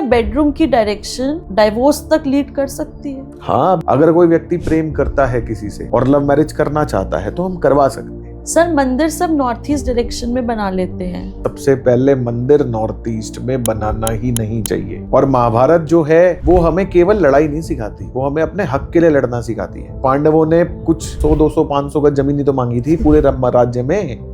Bedroom की direction divorce तक lead कर सकती है? हाँ, अगर कोई व्यक्ति प्रेम करता है किसी से और लव मैरिज करना चाहता है तो हम करवा सकते हैं। सर, मंदिर सब नॉर्थ ईस्ट डायरेक्शन में बना लेते हैं। सबसे पहले मंदिर नॉर्थ ईस्ट में बनाना ही नहीं चाहिए। और महाभारत जो है वो हमें केवल लड़ाई नहीं सिखाती, वो हमें अपने हक के लिए लड़ना सिखाती है। पांडवों ने कुछ 100, 200, 500 गज जमीन ही तो मांगी थी पूरे राज्य में।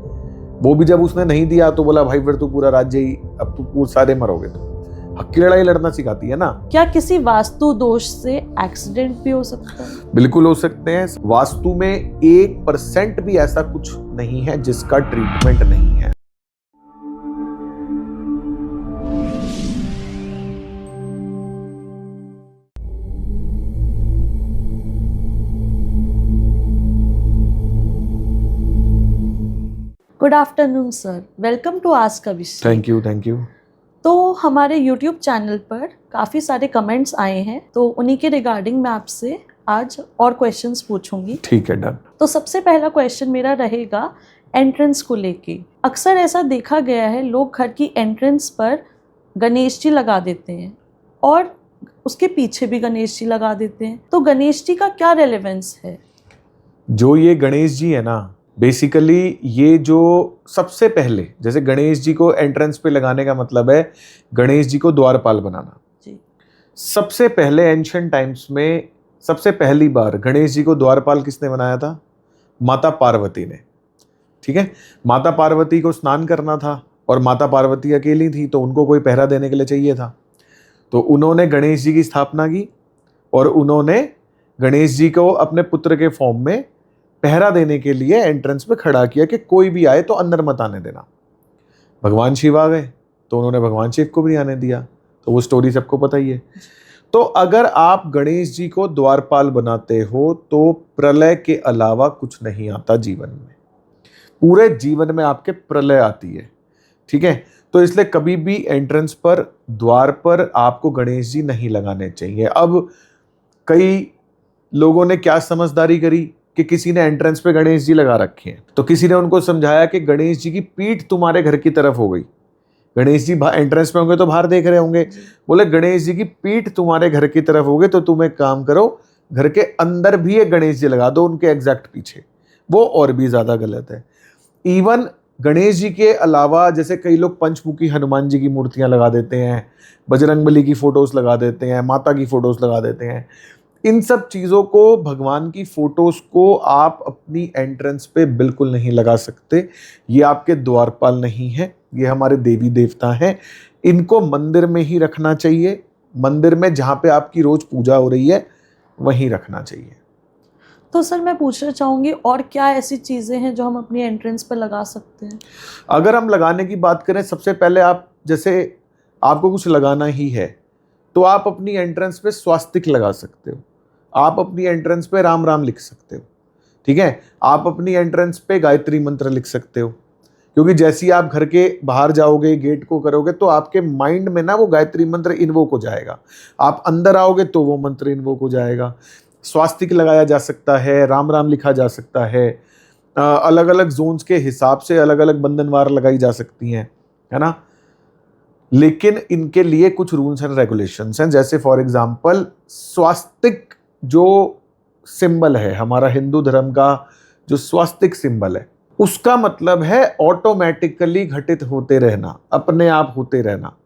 वो भी जब उसने नहीं दिया तो बोला भाई फिर तू पूरा राज्य ही, अब तू सारे मरोगे। तो हक की लड़ाई लड़ना सिखाती है ना। क्या किसी वास्तु दोष से एक्सीडेंट भी हो सकता है? बिल्कुल हो सकते हैं। वास्तु में 1% भी ऐसा कुछ नहीं है जिसका ट्रीटमेंट नहीं है। Good afternoon sir, welcome to ask Abhishek. Thank you. तो हमारे YouTube चैनल पर काफ़ी सारे कमेंट्स आए हैं, तो उन्हीं के रिगार्डिंग मैं आपसे आज और क्वेश्चंस पूछूंगी। ठीक है, डन। तो सबसे पहला क्वेश्चन मेरा रहेगा एंट्रेंस को लेके। अक्सर ऐसा देखा गया है, लोग घर की एंट्रेंस पर गणेश जी लगा देते हैं और उसके पीछे भी गणेश जी लगा देते हैं। तो गणेश जी का क्या रेलेवेंस है? जो ये गणेश जी है ना, बेसिकली ये जो सबसे पहले, जैसे गणेश जी को एंट्रेंस पे लगाने का मतलब है गणेश जी को द्वारपाल बनाना जी। सबसे पहले एंशिएंट टाइम्स में सबसे पहली बार गणेश जी को द्वारपाल किसने बनाया था? माता पार्वती ने। ठीक है, माता पार्वती को स्नान करना था और माता पार्वती अकेली थी तो उनको कोई पहरा देने के लिए चाहिए था, तो उन्होंने गणेश जी की स्थापना की और उन्होंने गणेश जी को अपने पुत्र के फॉर्म में पहरा देने के लिए एंट्रेंस पे खड़ा किया कि कोई भी आए तो अंदर मत आने देना। भगवान शिव आ गए तो उन्होंने भगवान शिव को भी आने दिया, तो वो स्टोरी सबको पता ही है। तो अगर आप गणेश जी को द्वारपाल बनाते हो तो प्रलय के अलावा कुछ नहीं आता जीवन में, पूरे जीवन में आपके प्रलय आती है। ठीक है, तो इसलिए कभी भी एंट्रेंस पर, द्वार पर आपको गणेश जी नहीं लगाने चाहिए। अब कई लोगों ने क्या समझदारी करी कि किसी ने एंट्रेंस पे गणेश जी लगा रखे हैं, तो किसी ने उनको समझाया कि गणेश जी की पीठ तुम्हारे घर की तरफ हो गई। गणेश जी एंट्रेंस पे होंगे तो बाहर देख रहे होंगे, बोले गणेश जी की पीठ तुम्हारे घर की तरफ हो गई तो तुम एक काम करो, घर के अंदर भी एक गणेश जी लगा दो उनके एग्जैक्ट पीछे। वो और भी ज्यादा गलत है। इवन गणेश जी के अलावा जैसे कई लोग पंचमुखी हनुमान जी की मूर्तियां लगा देते हैं, बजरंगबली की फोटोज लगा देते हैं, माता की फोटोज लगा देते हैं। इन सब चीज़ों को, भगवान की फोटोज को आप अपनी एंट्रेंस पे बिल्कुल नहीं लगा सकते। ये आपके द्वारपाल नहीं है, ये हमारे देवी देवता हैं। इनको मंदिर में ही रखना चाहिए, मंदिर में जहाँ पे आपकी रोज पूजा हो रही है वहीं रखना चाहिए। तो सर मैं पूछना चाहूँगी, और क्या ऐसी चीज़ें हैं जो हम अपनी एंट्रेंस पर लगा सकते हैं? अगर हम लगाने की बात करें, सबसे पहले आप, जैसे आपको कुछ लगाना ही है तो आप अपनी एंट्रेंस पे स्वास्तिक लगा सकते हो, आप अपनी एंट्रेंस पे राम राम लिख सकते हो। ठीक है, आप अपनी एंट्रेंस पे गायत्री मंत्र लिख सकते हो, क्योंकि जैसे ही आप घर के बाहर जाओगे, गेट को करोगे तो आपके माइंड में ना वो गायत्री मंत्र इन्वोक हो जाएगा। आप अंदर आओगे तो वो मंत्र इन्वोक हो जाएगा। स्वास्तिक लगाया जा सकता है, राम राम लिखा जा सकता है, अलग अलग जोन्स के हिसाब से अलग अलग बंधनवार लगाई जा सकती हैं, है ना। लेकिन इनके लिए कुछ रूल्स एंड रेगुलेशंस हैं। जैसे फॉर एग्जांपल, स्वास्तिक जो सिंबल है, हमारा हिंदू धर्म का जो स्वास्तिक सिंबल है, उसका मतलब है ऑटोमेटिकली घटित होते रहना, अपने आप होते रहना।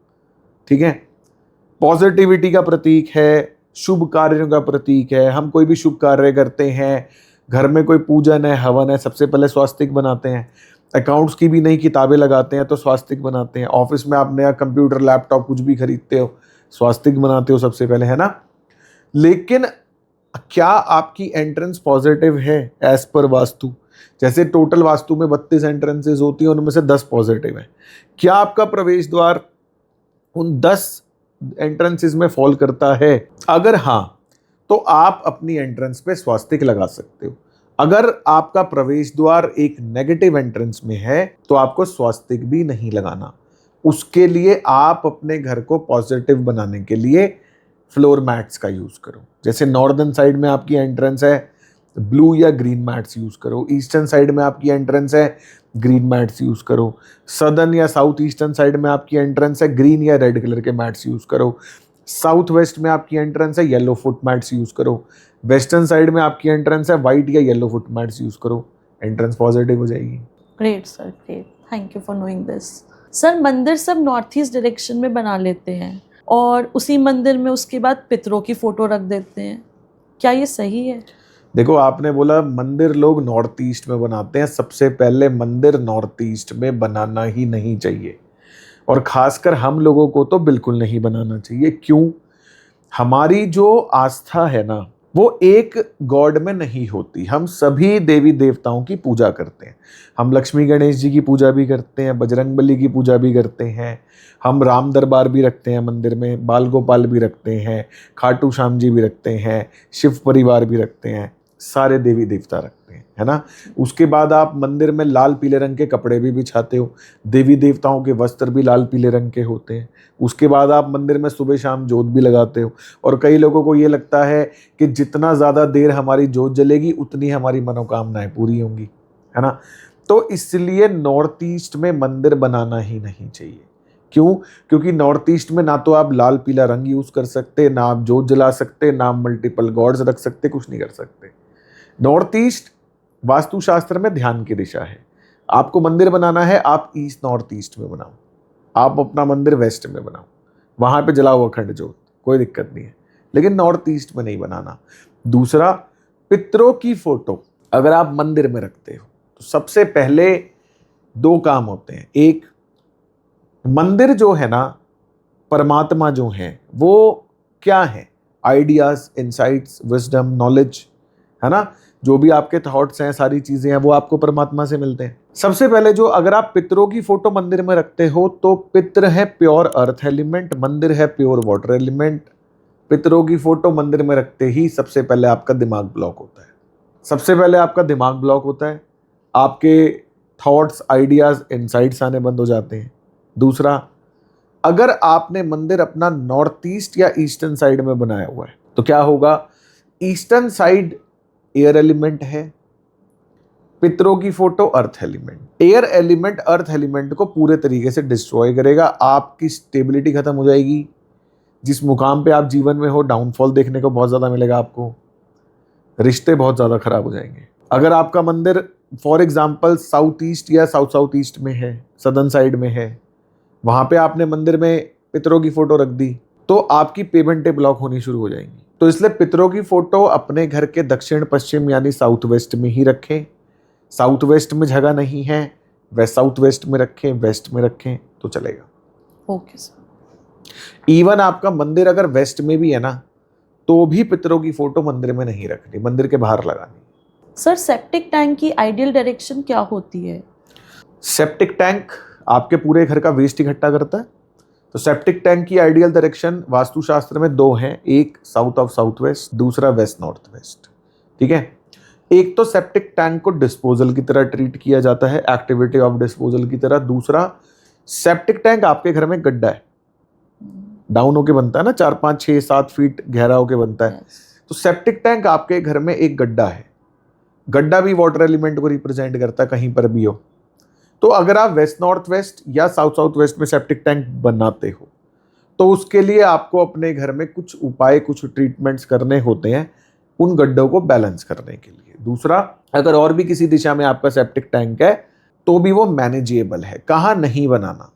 ठीक है, पॉजिटिविटी का प्रतीक है, शुभ कार्यों का प्रतीक है। हम कोई भी शुभ कार्य करते हैं, घर में कोई पूजन है, हवन है, सबसे पहले स्वास्तिक बनाते हैं। अकाउंट्स की भी नई किताबें लगाते हैं तो स्वास्तिक बनाते हैं। ऑफिस में आप नया कंप्यूटर, लैपटॉप कुछ भी खरीदते हो, स्वास्तिक बनाते हो सबसे पहले, है ना। लेकिन क्या आपकी एंट्रेंस पॉजिटिव है एज पर वास्तु? जैसे टोटल वास्तु में 32 एंट्रेंसेज होती है, उनमें से 10 पॉजिटिव है। क्या आपका प्रवेश द्वार उन 10 एंट्रेंसेज में फॉल करता है? अगर हाँ, तो आप अपनी एंट्रेंस पे स्वास्तिक लगा सकते हो। अगर आपका प्रवेश द्वार एक नेगेटिव एंट्रेंस में है तो आपको स्वास्तिक भी नहीं लगाना। उसके लिए आप अपने घर को पॉजिटिव बनाने के लिए फ्लोर मैट्स का यूज करो। जैसे नॉर्दर्न साइड में आपकी एंट्रेंस है, ब्लू या ग्रीन मैट्स यूज करो। ईस्टर्न साइड में आपकी एंट्रेंस है, ग्रीन मैट्स यूज़ करो। सदर्न या साउथ ईस्टर्न साइड में आपकी एंट्रेंस है, ग्रीन या रेड कलर के मैट्स यूज़ करो। साउथ वेस्ट में आपकी एंट्रेंस है, येलो फुट मैट्स यूज़ करो। वेस्टर्न साइड में आपकी एंट्रेंस है, वाइट या येलो फुट मैट्स यूज़ करो। एंट्रेंस पॉजिटिव हो जाएगी। Great sir, great, thank you for knowing this. Sir मंदिर सब नॉर्थ ईस्ट डायरेक्शन में बना लेते हैं और उसी मंदिर में उसके बाद पितरों की फ़ोटो रख देते हैं, क्या ये सही है? देखो, आपने बोला मंदिर लोग नॉर्थ ईस्ट में बनाते हैं। सबसे पहले मंदिर नॉर्थ ईस्ट में बनाना ही नहीं चाहिए, और ख़ासकर हम लोगों को तो बिल्कुल नहीं बनाना चाहिए। क्यों? हमारी जो आस्था है ना, वो एक गॉड में नहीं होती। हम सभी देवी देवताओं की पूजा करते हैं। हम लक्ष्मी गणेश जी की पूजा भी करते हैं, बजरंगबली की पूजा भी करते हैं, हम राम दरबार भी रखते हैं मंदिर में, बाल गोपाल भी रखते हैं, खाटू श्याम जी भी रखते हैं, शिव परिवार भी रखते हैं, सारे देवी देवता रखते हैं, है ना। उसके बाद आप मंदिर में लाल पीले रंग के कपड़े भी बिछाते हो, देवी देवताओं के वस्त्र भी लाल पीले रंग के होते हैं। उसके बाद आप मंदिर में सुबह शाम जोत भी लगाते हो, और कई लोगों को ये लगता है कि जितना ज़्यादा देर हमारी जोत जलेगी उतनी हमारी मनोकामनाएं पूरी होंगी, है ना। तो इसलिए नॉर्थ ईस्ट में मंदिर बनाना ही नहीं चाहिए। क्यों? क्योंकि नॉर्थ ईस्ट में ना तो आप लाल पीला रंग यूज़ कर सकते, ना आप जोत जला सकते, ना आप मल्टीपल गॉड्स रख सकते, कुछ नहीं कर सकते। नॉर्थ ईस्ट वास्तुशास्त्र में ध्यान की दिशा है। आपको मंदिर बनाना है, आप ईस्ट नॉर्थ ईस्ट में बनाओ, आप अपना मंदिर वेस्ट में बनाओ, वहाँ पे जलाओ अखंड जोत, कोई दिक्कत नहीं है, लेकिन नॉर्थ ईस्ट में नहीं बनाना। दूसरा, पितरों की फोटो अगर आप मंदिर में रखते हो तो सबसे पहले दो काम होते हैं। एक, मंदिर जो है ना, परमात्मा जो है वो क्या है? आइडियाज, इंसाइट्स, विजडम, नॉलेज, है ना। जो भी आपके थॉट्स हैं, सारी चीजें हैं, वो आपको परमात्मा से मिलते हैं। सबसे पहले जो, अगर आप पितरों की फोटो मंदिर में रखते हो तो पितर है प्योर अर्थ एलिमेंट, मंदिर है प्योर वाटर एलिमेंट। पितरों की फोटो मंदिर में रखते ही सबसे पहले आपका दिमाग ब्लॉक होता है। सबसे पहले आपका दिमाग ब्लॉक होता है, आपके थॉट्स, आइडियाज, इनसाइट्स आने बंद हो जाते हैं। दूसरा, अगर आपने मंदिर अपना नॉर्थ ईस्ट या ईस्टर्न साइड में बनाया हुआ है तो क्या होगा? ईस्टर्न साइड एयर एलिमेंट है, पितरों की photo earth element. Air element earth element को पूरे तरीके से डिस्ट्रॉय करेगा, आपकी स्टेबिलिटी खत्म हो जाएगी। जिस मुकाम पे आप जीवन में हो, डाउनफॉल देखने को बहुत ज़्यादा मिलेगा आपको, रिश्ते बहुत ज़्यादा खराब हो जाएंगे। अगर आपका मंदिर फॉर एग्जाम्पल साउथ ईस्ट या साउथ साउथ ईस्ट में है, सदर्न साइड में है, वहाँ पे आपने मंदिर में पितरों की फोटो रख दी तो आपकी पेमेंटें ब्लॉक होनी शुरू हो जाएंगी। तो इसलिए पितरों की फोटो अपने घर के दक्षिण पश्चिम यानी साउथ वेस्ट में ही रखें। साउथ वेस्ट में जगह नहीं है, वेस्ट साउथ वेस्ट में रखें, वेस्ट में रखें तो चलेगा। Okay sir. इवन आपका मंदिर अगर वेस्ट में भी है ना, तो भी पितरों की फोटो मंदिर में नहीं रखनी, मंदिर के बाहर लगानी। सर सेप्टिक टैंक की आइडियल डायरेक्शन क्या होती है? सेप्टिक टैंक आपके पूरे घर का वेस्ट इकट्ठा करता है, तो सेप्टिक टैंक की आइडियल डायरेक्शन वास्तुशास्त्र में दो हैं, एक साउथ ऑफ साउथ वेस्ट, दूसरा वेस्ट नॉर्थ वेस्ट। ठीक है। एक तो सेप्टिक टैंक को डिस्पोजल की तरह ट्रीट किया जाता है, एक्टिविटी ऑफ डिस्पोजल की तरह। दूसरा, सेप्टिक टैंक आपके घर में गड्ढा है, डाउन होके बनता है ना, 4, 5, 6, 7 फीट गहरा होके बनता है। तो सेप्टिक टैंक आपके घर में एक गड्ढा है, गड्ढा भी वाटर एलिमेंट को रिप्रेजेंट करता है, कहीं पर भी हो। तो अगर आप वेस्ट नॉर्थ वेस्ट या साउथ साउथ वेस्ट में सेप्टिक टैंक बनाते हो तो उसके लिए आपको अपने घर में कुछ उपाय, कुछ ट्रीटमेंट्स करने होते हैं उन गड्ढों को बैलेंस करने के लिए। दूसरा, अगर और भी किसी दिशा में आपका सेप्टिक टैंक है तो भी वो मैनेजेबल है। कहाँ नहीं बनाना?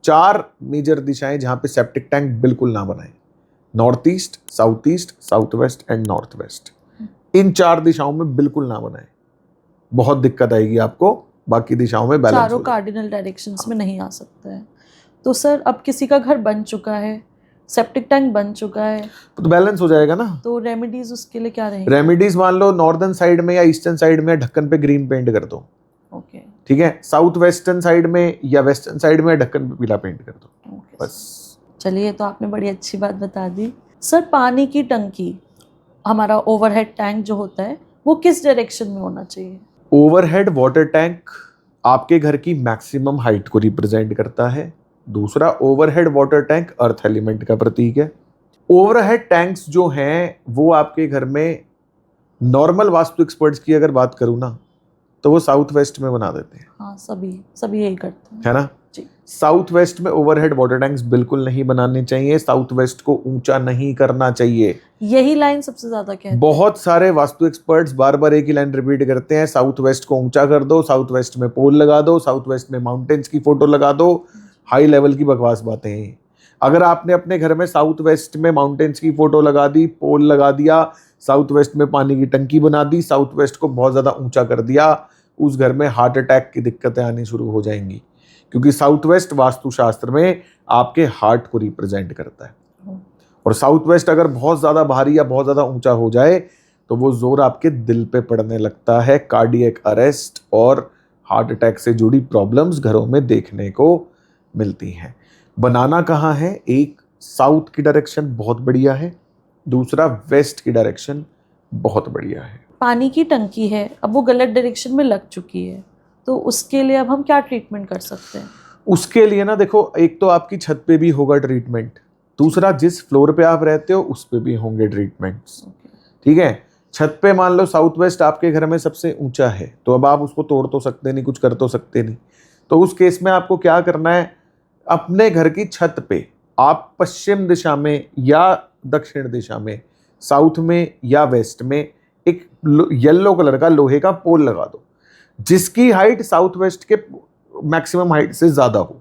4 मेजर दिशाएं जहां पे सेप्टिक टैंक बिल्कुल ना बनाए, north east, south west and north west. इन 4 दिशाओं में बिल्कुल ना बनाए, बहुत दिक्कत आएगी आपको, बाकी दिशाओं में बैलेंस। चारों कार्डिनल डायरेक्शंस में नहीं आ सकता है। तो सर अब किसी का घर बन चुका है, सेप्टिक टैंक बन चुका है, तो बैलेंस हो जाएगा ना। तो रेमेडीज उसके लिए क्या रहेंगी? रेमेडीज मान लो नॉर्दर्न साइड में या ईस्टर्न साइड में ढक्कन पे ग्रीन पेंट कर दो। ओके। ठीक है। साउथ वेस्टर्न साइड में या वेस्टर्न साइड में ढक्कन पे पीला पेंट कर दो, ओके। बस। चलिए, तो आपने बड़ी अच्छी बात बता दी। सर पानी की टंकी, हमारा ओवरहेड टैंक जो होता है वो किस डायरेक्शन में होना चाहिए? ओवरहेड वाटर टैंक आपके घर की मैक्सिमम हाइट को रिप्रेजेंट करता है। दूसरा, overhead water tank earth element का प्रतीक है। ओवरहेड टैंक्स जो हैं वो आपके घर में, नॉर्मल वास्तु एक्सपर्ट्स की अगर बात करूँ ना, तो वो साउथ वेस्ट में बना देते हैं, हाँ, सभी यही करते हैं, है ना। जी। साउथ वेस्ट में ओवरहेड वाटर टैंक्स बिल्कुल नहीं बनाने चाहिए, साउथ वेस्ट को ऊंचा नहीं करना चाहिए। यही लाइन सबसे ज्यादा कहते हैं। बहुत सारे वास्तु एक्सपर्ट्स बार बार एक ही लाइन रिपीट करते हैं, साउथ वेस्ट को ऊंचा कर दो, साउथ वेस्ट में पोल लगा दो, साउथ वेस्ट में माउंटेन्स की फोटो लगा दो। हाई लेवल की बकवास बातें हैं। अगर आपने अपने घर में साउथ वेस्ट में माउंटेन्स की फोटो लगा दी, पोल लगा दिया, साउथ वेस्ट में पानी की टंकी बना दी, साउथ वेस्ट को बहुत ज्यादा ऊंचा कर दिया, उस घर में हार्ट अटैक की दिक्कतें आनी शुरू हो जाएंगी, क्योंकि साउथ वेस्ट वास्तुशास्त्र में आपके हार्ट को रिप्रेजेंट करता है। और साउथ वेस्ट अगर बहुत ज्यादा भारी या बहुत ज्यादा ऊंचा हो जाए तो वो जोर आपके दिल पे पड़ने लगता है, कार्डियक अरेस्ट और हार्ट अटैक से जुड़ी प्रॉब्लम्स घरों में देखने को मिलती हैं। बनाना कहाँ है? एक साउथ की डायरेक्शन बहुत बढ़िया है, दूसरा वेस्ट की डायरेक्शन बहुत बढ़िया है। पानी की टंकी है, अब वो गलत डायरेक्शन में लग चुकी है, तो उसके लिए अब हम क्या ट्रीटमेंट कर सकते हैं? उसके लिए ना देखो, एक तो आपकी छत पे भी होगा ट्रीटमेंट, दूसरा जिस फ्लोर पे आप रहते हो उस पे भी होंगे ट्रीटमेंट्स, ठीक है। छत पे मान लो साउथ वेस्ट आपके घर में सबसे ऊंचा है, तो अब आप उसको तोड़ तो सकते नहीं, कुछ कर तो सकते नहीं, तो उस केस में आपको क्या करना है, अपने घर की छत पे आप पश्चिम दिशा में या दक्षिण दिशा में, साउथ में या वेस्ट में एक येलो कलर का लोहे का पोल लगा दो, जिसकी हाइट साउथ वेस्ट के मैक्सिमम हाइट से ज्यादा हो,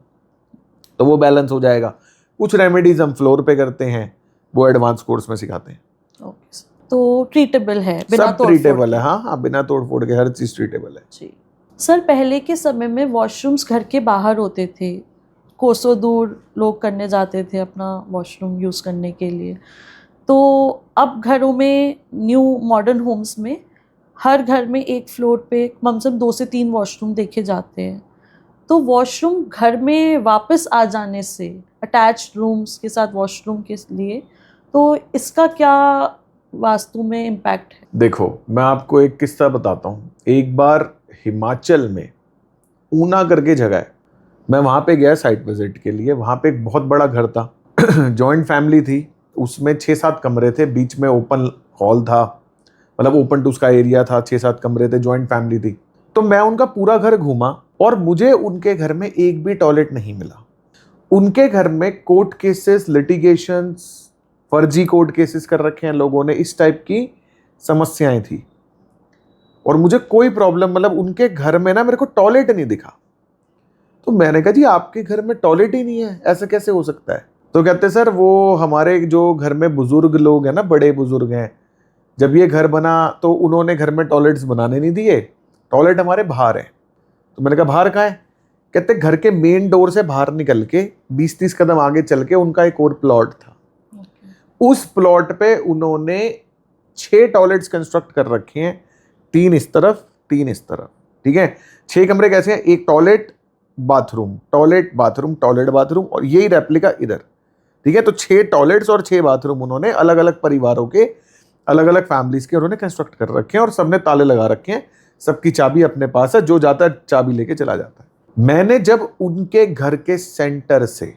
तो वो बैलेंस हो जाएगा। कुछ रेमेडीज हम फ्लोर पे करते हैं, वो एडवांस कोर्स में सिखाते हैं। ओके, तो ट्रीटेबल है, बिना सब तोड़ ट्रीटेबल है, हाँ, बिना तोड़ फोड़ के हर चीज ट्रीटेबल है। जी सर, पहले के समय में वॉशरूम्स घर के बाहर होते थे, कोसों दूर लोग करने जाते थे अपना वॉशरूम यूज़ करने के लिए, तो अब घरों में न्यू मॉडर्न होम्स में हर घर में एक फ्लोर पे कम से कम 2 से 3 वॉशरूम देखे जाते हैं। तो वॉशरूम घर में वापस आ जाने से, अटैच्ड रूम्स के साथ वॉशरूम के लिए, तो इसका क्या वास्तु में इम्पैक्ट है? देखो, मैं आपको एक किस्सा बताता हूँ। एक बार हिमाचल में ऊना करके जगह है, मैं वहाँ पे गया साइट विजिट के लिए। वहाँ पे एक बहुत बड़ा घर था, जॉइंट फैमिली थी, उसमें 6-7 कमरे थे, बीच में ओपन हॉल था, मतलब ओपन टू स्काई एरिया था, 6-7 कमरे थे, जॉइंट फैमिली थी। तो मैं उनका पूरा घर घूमा और मुझे उनके घर में एक भी टॉयलेट नहीं मिला। उनके घर में कोर्ट केसेस, लिटिगेशंस, फर्जी कोर्ट केसेस कर रखे हैं लोगों ने, इस टाइप की समस्याएं थी, और मुझे कोई प्रॉब्लम, मतलब उनके घर में ना मेरे को टॉयलेट नहीं दिखा। तो मैंने कहा जी आपके घर में टॉयलेट ही नहीं है, ऐसा कैसे हो सकता है? तो कहते सर वो हमारे जो घर में बुजुर्ग लोग हैं ना, बड़े बुजुर्ग हैं, जब ये घर बना तो उन्होंने घर में टॉयलेट्स बनाने नहीं दिए, टॉयलेट हमारे बाहर है। तो मैंने कहा बाहर कहाँ है? कहते घर के मेन डोर से बाहर निकल के 20-30 कदम आगे चल के उनका एक और प्लॉट था, उस प्लॉट पे उन्होंने 6 टॉयलेट्स कंस्ट्रक्ट कर रखे हैं, 3 इस तरफ 3 इस तरफ, ठीक है। 6 कमरे कैसे हैं? एक toilet bathroom, toilet bathroom, toilet bathroom, और यही रेप्लिका इधर, ठीक है। तो 6 टॉयलेट्स और 6 बाथरूम उन्होंने अलग अलग परिवारों के, अलग अलग फैमिलीज के उन्होंने कंस्ट्रक्ट कर रखे हैं, और सबने ताले लगा रखे हैं, सबकी चाबी अपने पास है, जो जाता है चाबी लेके चला जाता है। मैंने जब उनके घर के सेंटर से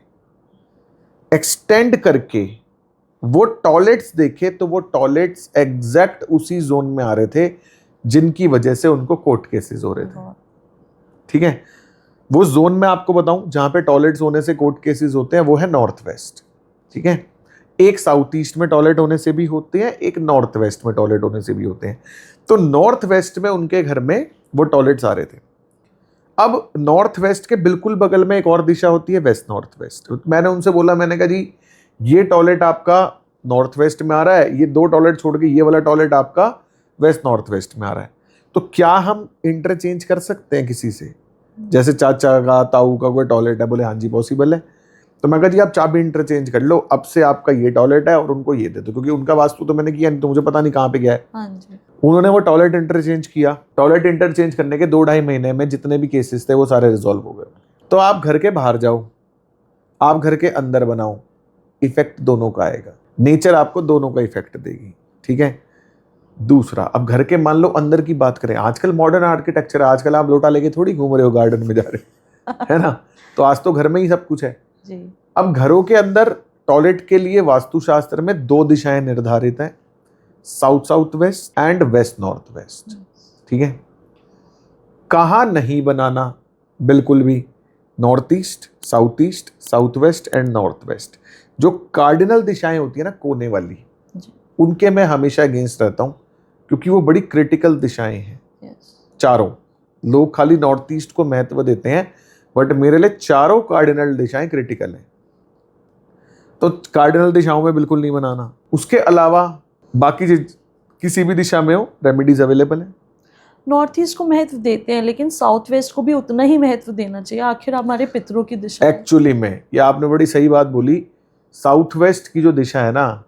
एक्सटेंड करके वो टॉयलेट्स देखे, तो वो टॉयलेट्स एग्जैक्ट उसी जोन में आ रहे थे जिनकी वजह से उनको कोर्ट केसेस हो रहे थे, ठीक है। वो जोन में आपको बताऊं जहां पे टॉयलेट्स होने से कोर्ट केसेस होते हैं, वो है नॉर्थ वेस्ट, ठीक है। एक साउथ ईस्ट में टॉयलेट होने से भी होते हैं, एक नॉर्थ वेस्ट में टॉयलेट होने से भी होते हैं। तो नॉर्थ वेस्ट में उनके घर में वो टॉयलेट्स आ रहे थे। अब नॉर्थ वेस्ट के बिल्कुल बगल में एक और दिशा होती है, वेस्ट नॉर्थ वेस्ट। मैंने उनसे बोला, मैंने कहा जी ये टॉयलेट आपका नॉर्थ वेस्ट में आ रहा है, ये 2 टॉयलेट छोड़ के ये वाला टॉयलेट आपका वेस्ट नॉर्थ वेस्ट में आ रहा है, तो क्या हम इंटरचेंज कर सकते हैं किसी से? जैसे चाचा का, ताऊ का कोई टॉयलेट है, बोले हाँ जी पॉसिबल है। तो मैं कहा जी आप चाबी इंटरचेंज कर लो, अब से आपका ये टॉयलेट है और उनको ये दे दो, क्योंकि उनका वास्तु तो मैंने किया नहीं, तो मुझे पता नहीं कहाँ पे गया है। हाँ जी। उन्होंने वो टॉयलेट इंटरचेंज किया। टॉयलेट इंटरचेंज करने के 2-2.5 महीने में जितने भी केसेस थे वो सारे रिजॉल्व हो गए। तो आप घर के बाहर जाओ, आप घर के अंदर बनाओ, इफेक्ट दोनों का आएगा, नेचर आपको दोनों का इफेक्ट देगी, ठीक है। दूसरा, अब घर के मान लो अंदर की बात करें, आजकल मॉडर्न आर्किटेक्चर है, आजकल आप लोटा लेके थोड़ी घूम रहे हो गार्डन में जा रहे है ना, तो आज तो घर में ही सब कुछ है जी। अब घरों के अंदर टॉयलेट के लिए वास्तुशास्त्र में 2 दिशाएं निर्धारित हैं, south south west and waste north waste, ठीक है। कहाँ नहीं बनाना बिल्कुल भी, north east, south west and north waste, जो कार्डिनल दिशाएं होती है ना, कोने वाली, जी। उनके मैं हमेशा अगेंस्ट रहता हूँ, क्योंकि वो बड़ी क्रिटिकल दिशाएं हैं। यस। चारों लोग खाली नॉर्थ ईस्ट को महत्व देते हैं, बट मेरे लिए चारों कार्डिनल दिशाएं क्रिटिकल हैं, तो कार्डिनल दिशाओं में बिल्कुल नहीं बनाना। उसके अलावा बाकी किसी भी दिशा में हो, रेमेडीज अवेलेबल है। नॉर्थ ईस्ट को महत्व देते हैं, लेकिन साउथ वेस्ट को भी उतना ही महत्व देना चाहिए, आखिर हमारे पितरों की दिशा है। एक्चुअली में ये आपने बड़ी सही बात बोली, साउथ वेस्ट की जो दिशा है ना,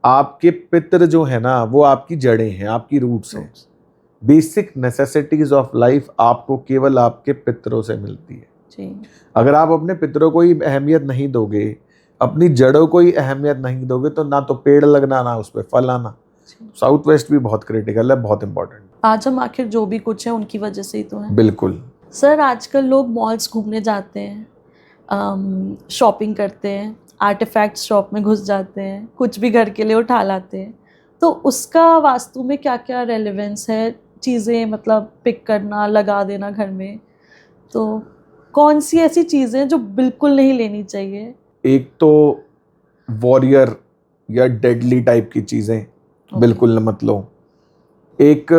आपके पितर जो है ना, वो आपकी जड़ें हैं, आपकी रूट्स हैं। बेसिक नेसेसिटीज ऑफ लाइफ आपको केवल आपके पितरों से मिलती है। जी। अगर आप अपने पितरों को ही अहमियत नहीं दोगे, अपनी जड़ों को ही अहमियत नहीं दोगे, तो ना तो पेड़ लगना, ना उस पर फल आना। साउथ वेस्ट भी बहुत क्रिटिकल है, बहुत इंपॉर्टेंट। आज हम आखिर जो भी कुछ है उनकी वजह से ही तो है। बिल्कुल। सर, आजकल लोग मॉल्स घूमने जाते हैं, शॉपिंग करते हैं, आर्टिफैक्ट शॉप में घुस जाते हैं, कुछ भी घर के लिए उठा लाते हैं, तो उसका वास्तु में क्या क्या रेलेवेंस है? चीज़ें मतलब पिक करना, लगा देना घर में, तो कौन सी ऐसी चीज़ें जो बिल्कुल नहीं लेनी चाहिए? एक तो वॉरियर या डेडली टाइप की चीज़ें बिल्कुल मत लो। एक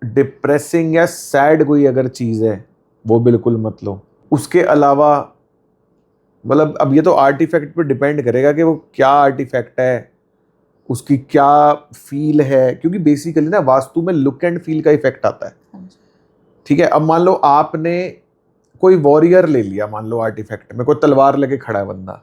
डिप्रेसिंग या सैड कोई अगर चीज़ है, वो बिल्कुल मत लो। उसके अलावा मतलब अब ये तो आर्टिफैक्ट पे डिपेंड करेगा कि वो क्या आर्टिफैक्ट है, उसकी क्या फील है, क्योंकि बेसिकली ना वास्तु में लुक एंड फील का इफेक्ट आता है। ठीक है, अब मान लो आपने कोई वॉरियर ले लिया, मान लो आर्टिफैक्ट में कोई तलवार लेके खड़ा है बंदा,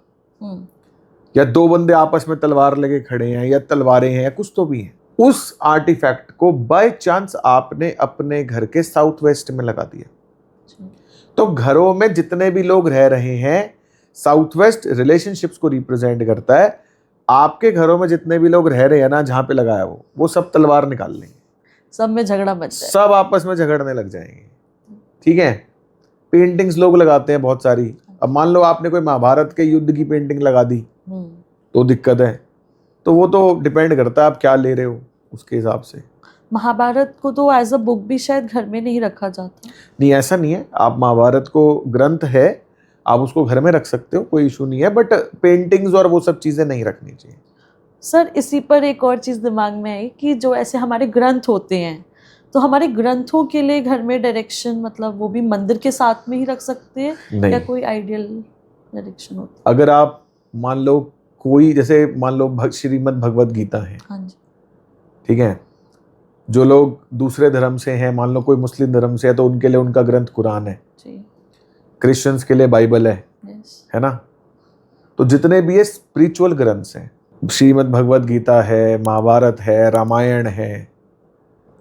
या दो बंदे आपस में तलवार लेके खड़े हैं, या तलवारें हैं, या कुछ तो भी है। उस आर्टिफैक्ट को बाय चांस आपने अपने घर के साउथ वेस्ट में लगा दिया, तो घरों में जितने भी लोग रह रहे हैं, साउथ वेस्ट रिलेशनशिप्स को रिप्रेजेंट करता है। आपके घरों में जितने भी लोग रह रहे हैं ना, जहां पे लगाया वो सब तलवार निकाल लेंगे, सब में झगड़ा मच जाए, सब आपस में झगड़ने लग जाएंगे। ठीक है, पेंटिंग्स लोग लगाते हैं बहुत सारी। अब मान लो आपने कोई महाभारत के युद्ध की पेंटिंग लगा दी, तो दिक्कत है। तो वो तो डिपेंड करता है आप क्या ले रहे हो, उसके हिसाब से। महाभारत को तो एज अ बुक भी शायद घर में नहीं रखा जाता। नहीं, ऐसा नहीं है। आप महाभारत को ग्रंथ है, आप उसको घर में रख सकते हो, कोई इशू नहीं है, बट पेंटिंग्स और वो सब चीज़ें नहीं रखनी चाहिए। सर, इसी पर एक और चीज़ दिमाग में आई कि जो ऐसे हमारे ग्रंथ होते हैं, तो हमारे ग्रंथों के लिए घर में डायरेक्शन, मतलब वो भी मंदिर के साथ में ही रख सकते हैं, या कोई आइडियल डायरेक्शन होता है? अगर आप मान लो कोई, जैसे मान लो श्रीमद् भगवत गीता है, हाँ जी, ठीक है, जो लोग दूसरे धर्म से हैं, मान लो कोई मुस्लिम धर्म से है, तो उनके लिए उनका ग्रंथ कुरान है जी, क्रिश्चियंस के लिए बाइबल है, है ना। तो जितने भी ये स्पिरिचुअल ग्रंथ्स हैं, श्रीमद् भगवत गीता है, महाभारत है, रामायण है,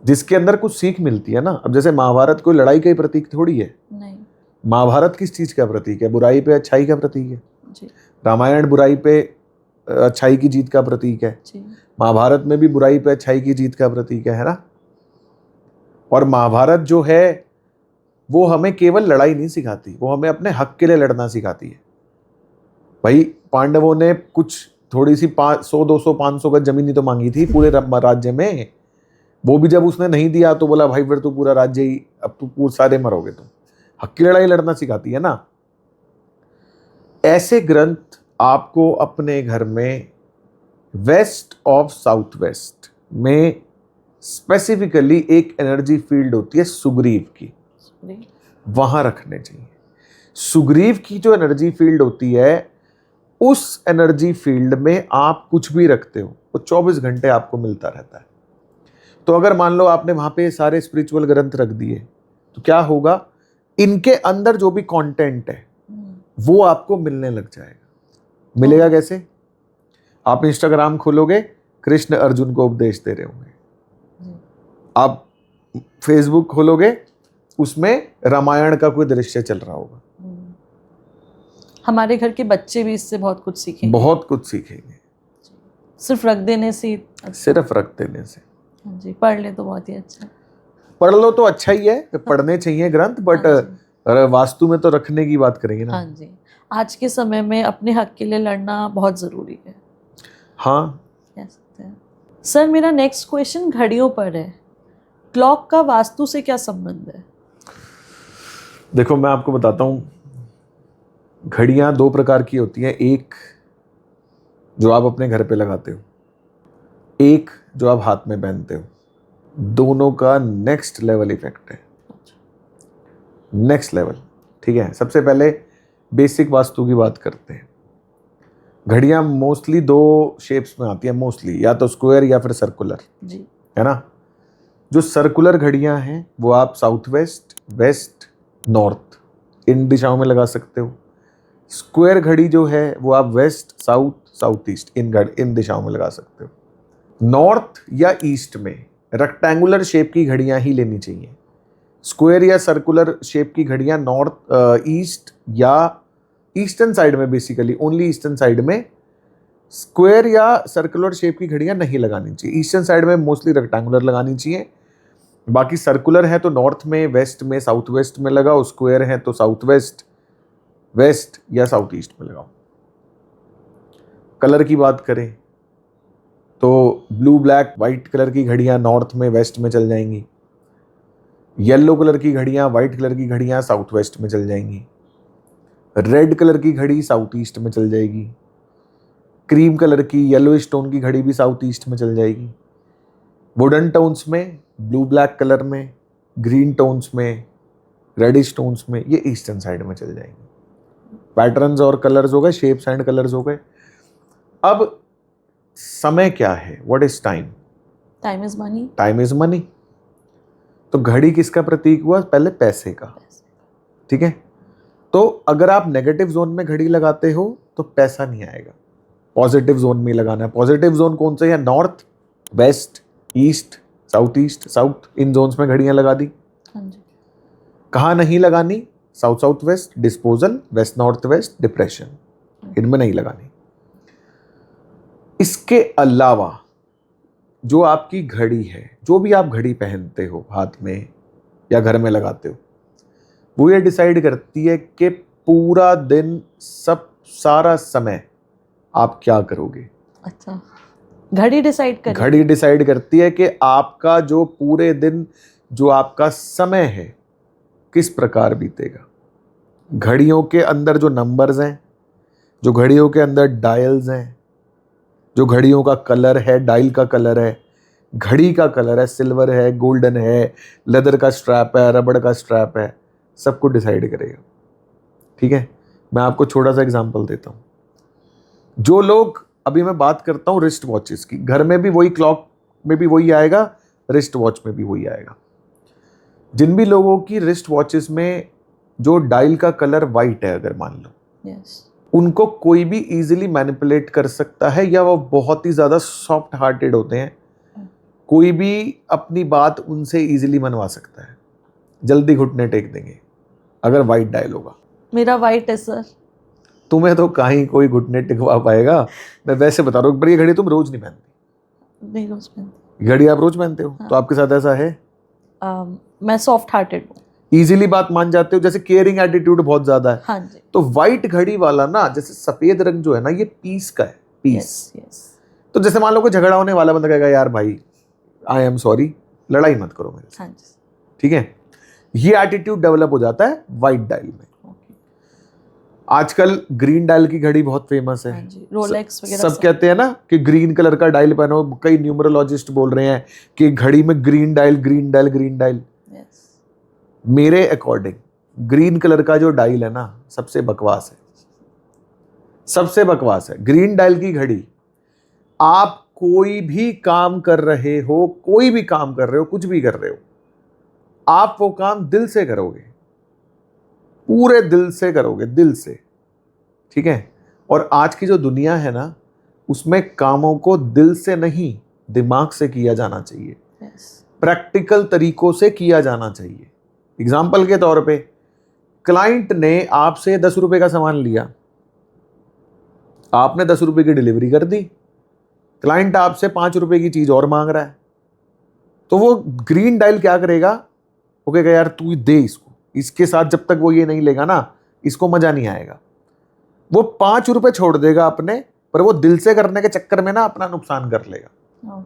जिसके अंदर कुछ सीख मिलती है ना। अब जैसे महाभारत कोई लड़ाई का ही प्रतीक थोड़ी है, नहीं। महाभारत किस चीज का प्रतीक है? बुराई पे अच्छाई का प्रतीक है जी। रामायण बुराई पे अच्छाई की जीत का प्रतीक है जी। महाभारत में भी बुराई पे अच्छाई की जीत का प्रतीक है ना। और महाभारत जो है वो हमें केवल लड़ाई नहीं सिखाती, वो हमें अपने हक के लिए लड़ना सिखाती है। भाई पांडवों ने कुछ थोड़ी सी 100, 200, 500 गज जमीन ही तो मांगी थी पूरे राज्य में, वो भी जब उसने नहीं दिया तो बोला भाई फिर तू पूरा राज्य ही, अब तू पूरे सारे मरोगे तुम। हक की लड़ाई लड़ना सिखाती है ना। ऐसे ग्रंथ आपको अपने घर में वेस्ट ऑफ साउथ वेस्ट में स्पेसिफिकली एक एनर्जी फील्ड होती है सुग्रीव की, वहां रखने चाहिए। सुग्रीव की जो एनर्जी फील्ड होती है, उस एनर्जी फील्ड में आप कुछ भी रखते हो वो 24 घंटे आपको मिलता रहता है। तो अगर मान लो आपने वहां पे सारे स्पिरिचुअल ग्रंथ रख दिए, तो क्या होगा, इनके अंदर जो भी कंटेंट है वो आपको मिलने लग जाएगा। मिलेगा कैसे? आप इंस्टाग्राम खोलोगे, कृष्ण अर्जुन को उपदेश दे रहे होंगे। आप फेसबुक खोलोगे, उसमें रामायण का कोई दृश्य चल रहा होगा। हमारे घर के बच्चे भी इससे बहुत कुछ सीखेंगे, बहुत कुछ सीखेंगे सिर्फ रख देने से। सिर्फ रख देने से। हाँ जी, पढ़ ले तो बहुत ही अच्छा। पढ़ लो तो अच्छा ही है, पढ़ने चाहिए ग्रंथ, बट वास्तु में तो रखने की बात करेंगे ना। हाँ जी, आज के समय में अपने हक के लिए लड़ना बहुत ज़रूरी है। हाँ, कह सकते हैं। सर, मेरा नेक्स्ट क्वेश्चन घड़ियों पर है। क्लॉक का वास्तु से क्या संबंध है? देखो मैं आपको बताता हूँ, घड़ियाँ दो प्रकार की होती हैं, एक जो आप अपने घर पे लगाते हो, एक जो आप हाथ में पहनते हो। दोनों का नेक्स्ट लेवल इफेक्ट है, नेक्स्ट लेवल। ठीक है, सबसे पहले बेसिक वास्तु की बात करते हैं। घड़ियाँ मोस्टली दो शेप्स में आती हैं मोस्टली, या तो स्क्वायर या फिर सर्कुलर, जी। है ना। जो सर्कुलर घड़ियाँ हैं वो आप साउथ वेस्ट, वेस्ट, नॉर्थ इन दिशाओं में लगा सकते हो। स्क्वायर घड़ी जो है वो आप वेस्ट, साउथ, साउथ ईस्ट इन दिशाओं में लगा सकते हो। नॉर्थ या ईस्ट में रेक्टेंगुलर शेप की घड़ियां ही लेनी चाहिए। स्क्वायर या सर्कुलर शेप की घड़ियां नॉर्थ, ईस्ट या ईस्टर्न साइड में, बेसिकली ओनली ईस्टर्न साइड में स्क्वायर या सर्कुलर शेप की घड़ियां नहीं लगानी चाहिए। ईस्टर्न साइड में मोस्टली रेक्टेंगुलर लगानी चाहिए। बाकी सर्कुलर है तो नॉर्थ में, वेस्ट में, साउथ वेस्ट में लगाओ। स्क्वायर है तो साउथ वेस्ट, वेस्ट या साउथ ईस्ट में लगाओ। कलर की बात करें तो ब्लू, ब्लैक, वाइट कलर की घड़ियां नॉर्थ में, वेस्ट में चल जाएंगी। येलो कलर की घड़ियां, वाइट कलर की घड़ियां साउथ वेस्ट में चल जाएंगी। रेड कलर की घड़ी साउथ ईस्ट में चल जाएगी। क्रीम कलर की, येलो स्टोन की घड़ी भी साउथ ईस्ट में चल जाएगी। वुडन टोन्स में, ब्लू ब्लैक कलर में, ग्रीन टोन्स में, रेडिश टोन्स में, ये ईस्टर्न साइड में चल जाएंगे। पैटर्न्स और कलर्स हो गए, शेप्स एंड कलर्स हो गए। अब समय क्या है? What is time? Time is money. Time is money. तो घड़ी किसका प्रतीक हुआ? पहले पैसे का। ठीक है, तो अगर आप नेगेटिव जोन में घड़ी लगाते हो तो पैसा नहीं आएगा। पॉजिटिव जोन में लगाना है। पॉजिटिव जोन कौन से है? North, west, east, south east, south, इन जोन्स में घड़ियां लगा दी। हाँ जी। कहाँ नहीं लगानी? South south west disposal, west north west depression, इनमें नहीं लगानी। इसके अलावा जो आपकी घड़ी है, जो भी आप घड़ी पहनते हो हाथ में या घर में लगाते हो, वो ये डिसाइड करती है कि पूरा दिन, सब सारा समय आप क्या करोगे। अच्छा, घड़ी डिसाइड कर? घड़ी डिसाइड करती है कि आपका जो पूरे दिन, जो आपका समय है, किस प्रकार बीतेगा। घड़ियों के अंदर जो नंबर्स हैं, जो घड़ियों के अंदर डायल्स हैं, जो घड़ियों का कलर है, डायल का कलर है, घड़ी का कलर है, सिल्वर है, गोल्डन है, लेदर का स्ट्रैप है, रबड़ का स्ट्रैप है, सब कुछ डिसाइड करेगा। ठीक है, मैं आपको छोटा सा एग्जांपल देता हूँ। जो लोग, अभी मैं बात करता हूँ रिस्ट वॉचेस की, घर में भी वही, क्लॉक में भी वही आएगा, रिस्ट वॉच में भी वही आएगा। जिन भी लोगों की रिस्ट वॉचेस में जो डायल का कलर वाइट है, अगर मान लो, यस, उनको कोई भी इजीली मैनिपुलेट कर सकता है, या वो बहुत ही ज़्यादा सॉफ्ट हार्टेड होते हैं, कोई भी अपनी बात उनसे इजीली मनवा सकता है, जल्दी घुटने टेक देंगे अगर वाइट डायल होगा। मेरा वाइट है सर। तुम्हें तो कहीं कोई घुटने टिकवा पाएगा। मैं वैसे बता रहा हूँ, पर ये घड़ी तुम रोज नहीं पहनती। नहीं रोज पहनती। घड़ी आप रोज पहनते हो? हाँ। तो आपके साथ ऐसा है? मैं सॉफ्ट हार्टेड हूँ। इजीली बात मान जाते हो, जैसे केयरिंग एटीट्यूड बहुत ज्यादा है। हाँ जी। तो वाइट घड़ी वाला ना, जैसे सफेद रंग जो है ना, ये पीस का है, पीस। Yes yes. तो जैसे मान लो कोई झगड़ा होने वाला, बंदा कहेगा यार भाई आई एम सॉरी, लड़ाई मत करो मेरे से। हाँ जी। ठीक है, ये एटीट्यूड डेवलप हो जाता है वाइट डायल में। आजकल ग्रीन डायल की घड़ी बहुत फेमस है। हाँ जी, रोलेक्स वगैरह सब कहते हैं ना कि ग्रीन कलर का डायल पहनो। कई न्यूमरोलॉजिस्ट बोल रहे हैं कि घड़ी में green dial, green dial, green dial. Yes. मेरे अकॉर्डिंग ग्रीन कलर का जो डायल है ना, सबसे बकवास है, सबसे बकवास है। ग्रीन डायल की घड़ी, आप कोई भी काम कर रहे हो, कोई भी काम कर रहे हो, कुछ भी कर रहे हो, आप वो काम दिल से करोगे, पूरे दिल से करोगे, दिल से। ठीक है, और आज की जो दुनिया है ना, उसमें कामों को दिल से नहीं, दिमाग से किया जाना चाहिए। प्रैक्टिकल तरीकों से किया जाना चाहिए। एग्जाम्पल के तौर पे, क्लाइंट ने आपसे 10 रुपए का सामान लिया, आपने 10 रुपए की डिलीवरी कर दी, क्लाइंट आपसे 5 रुपए की चीज और मांग रहा है, तो वो ग्रीन डायल क्या करेगा? वो कहेगा यार तू दे इसको, इसके साथ जब तक वो ये नहीं लेगा ना, इसको मजा नहीं आएगा। वो 5 रुपए छोड़ देगा अपने, पर वो दिल से करने के चक्कर में ना अपना नुकसान कर लेगा।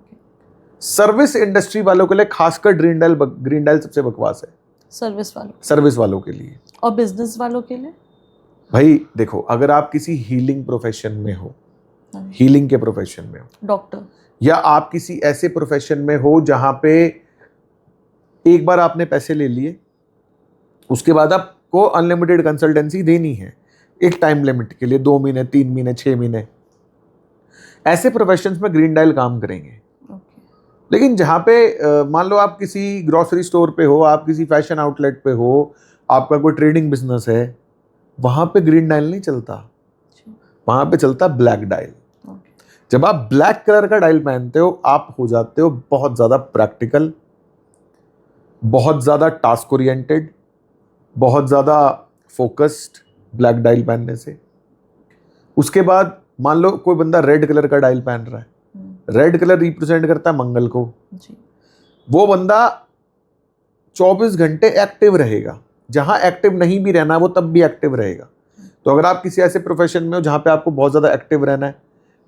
सर्विस इंडस्ट्री वालों के लिए खासकर ग्रीन डायल सबसे बकवास है। सर्विस वालों के लिए। और बिजनेस वालों के लिए? भाई देखो, अगर आप किसी हीलिंग प्रोफेशन में हो, हीलिंग के प्रोफेशन में हो, डॉक्टर, या आप किसी ऐसे प्रोफेशन में हो जहां पे एक बार आपने पैसे ले लिए, उसके बाद आपको अनलिमिटेड कंसल्टेंसी देनी है एक टाइम लिमिट के लिए, 2 महीने, 3 महीने, 6 महीने, ऐसे प्रोफेशंस में ग्रीन डायल काम करेंगे। लेकिन जहाँ पे मान लो आप किसी ग्रोसरी स्टोर पे हो, आप किसी फैशन आउटलेट पे हो, आपका कोई ट्रेडिंग बिजनेस है, वहाँ पे ग्रीन डायल नहीं चलता, वहाँ पे चलता ब्लैक डायल। जब आप ब्लैक कलर का डायल पहनते हो, आप हो जाते हो बहुत ज़्यादा प्रैक्टिकल, बहुत ज़्यादा टास्क ओरिएंटेड, बहुत ज़्यादा फोकस्ड ब्लैक डायल पहनने से। उसके बाद मान लो कोई बंदा रेड कलर का डायल पहन रहा है, रेड कलर रिप्रेजेंट करता है मंगल को जी। वो बंदा 24 घंटे एक्टिव रहेगा, जहां एक्टिव नहीं भी रहना वो तब भी एक्टिव रहेगा। तो अगर आप किसी ऐसे प्रोफेशन में हो जहां पे आपको बहुत ज्यादा एक्टिव रहना है,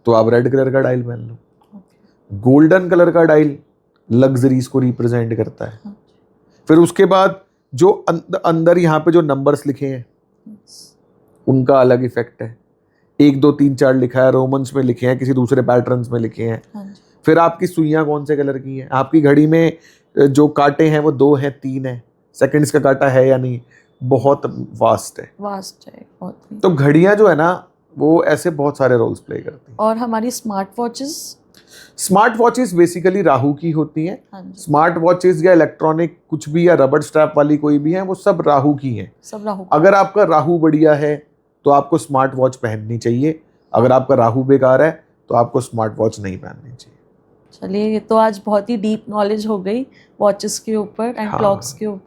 तो आप रेड कलर का डायल पहन लो। गोल्डन कलर का डायल लग्जरीज को रिप्रेजेंट करता है। फिर उसके बाद जो अंदर यहाँ पे जो नंबर्स लिखे हैं उनका अलग इफेक्ट है। 1 2 3 4 लिखा है, रोमन्स में लिखे हैं, किसी दूसरे पैटर्न्स में लिखे हैं। फिर आपकी सुइयां कौन से कलर की हैं, आपकी घड़ी में जो कांटे हैं वो 2 हैं, 3 हैं, सेकंड्स का कांटा है या नहीं, बहुत वास्ट है बहुत। तो घड़ियां जो है ना, वो ऐसे बहुत सारे रोल्स प्ले करती हैं। और हमारी स्मार्ट वॉचेस बेसिकली राहु की होती हैं। स्मार्ट वॉचेस या इलेक्ट्रॉनिक कुछ भी या रबर स्ट्रैप वाली कोई भी है, वो सब राहु की हैं। अगर आपका राहु बढ़िया है तो आपको स्मार्ट वॉच पहननी चाहिए, अगर आपका राहु बेकार है तो आपको स्मार्ट वॉच नहीं पहननी चाहिए। चलिए, ये तो आज बहुत ही डीप नॉलेज हो गई वॉचेस के ऊपर एंड क्लॉक्स के ऊपर।